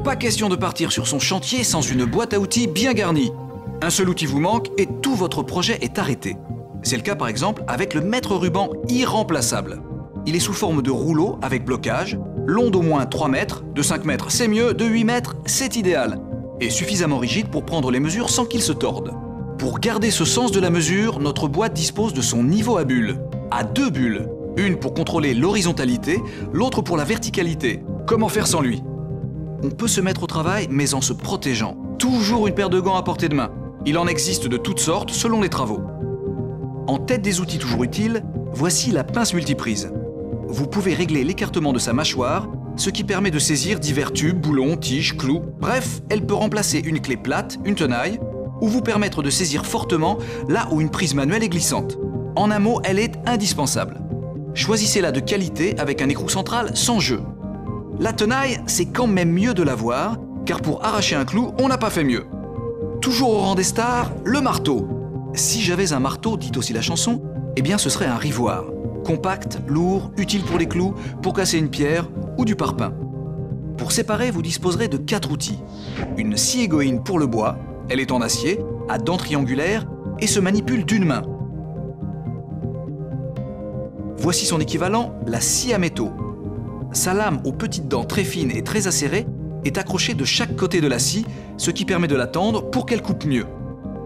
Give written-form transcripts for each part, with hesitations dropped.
Pas question de partir sur son chantier sans une boîte à outils bien garnie. Un seul outil vous manque et tout votre projet est arrêté. C'est le cas par exemple avec le mètre ruban irremplaçable. Il est sous forme de rouleau avec blocage, long d'au moins 3 mètres, de 5 mètres c'est mieux, de 8 mètres c'est idéal, et suffisamment rigide pour prendre les mesures sans qu'il se torde. Pour garder ce sens de la mesure, notre boîte dispose de son niveau à bulles, à 2 bulles, une pour contrôler l'horizontalité, l'autre pour la verticalité. Comment faire sans lui? On peut se mettre au travail mais en se protégeant. Toujours une paire de gants à portée de main. Il en existe de toutes sortes selon les travaux. En tête des outils toujours utiles, voici la pince multiprise. Vous pouvez régler l'écartement de sa mâchoire, ce qui permet de saisir divers tubes, boulons, tiges, clous. Bref, elle peut remplacer une clé plate, une tenaille, ou vous permettre de saisir fortement là où une prise manuelle est glissante. En un mot, elle est indispensable. Choisissez-la de qualité avec un écrou central sans jeu. La tenaille, c'est quand même mieux de l'avoir, car pour arracher un clou, on n'a pas fait mieux. Toujours au rang des stars, le marteau. Si j'avais un marteau, dit aussi la chanson, eh bien ce serait un rivoire. Compact, lourd, utile pour les clous, pour casser une pierre ou du parpaing. Pour séparer, vous disposerez de 4 outils. Une scie égoïne pour le bois, elle est en acier, à dents triangulaires et se manipule d'une main. Voici son équivalent, la scie à métaux. Sa lame aux petites dents très fines et très acérées est accrochée de chaque côté de la scie, ce qui permet de la tendre pour qu'elle coupe mieux.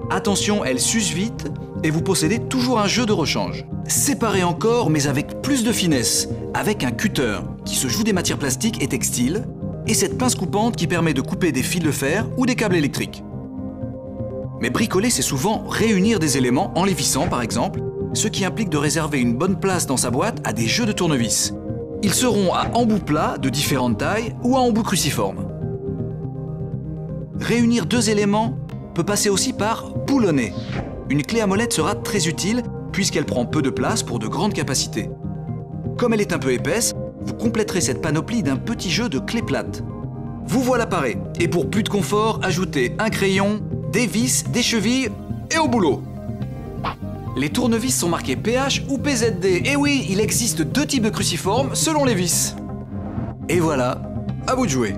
Attention, elle s'use vite et vous possédez toujours un jeu de rechange. Séparez encore, mais avec plus de finesse, avec un cutter qui se joue des matières plastiques et textiles, et cette pince coupante qui permet de couper des fils de fer ou des câbles électriques. Mais bricoler, c'est souvent réunir des éléments en les vissant par exemple, ce qui implique de réserver une bonne place dans sa boîte à des jeux de tournevis. Ils seront à embout plat de différentes tailles ou à embout cruciforme. Réunir 2 éléments peut passer aussi par boulonner. Une clé à molette sera très utile puisqu'elle prend peu de place pour de grandes capacités. Comme elle est un peu épaisse, vous compléterez cette panoplie d'un petit jeu de clés plates. Vous voilà paré. Et pour plus de confort, ajoutez un crayon, des vis, des chevilles et au boulot. Les tournevis sont marqués PH ou PZD. Et oui, il existe 2 types de cruciformes selon les vis. Et voilà, à vous de jouer.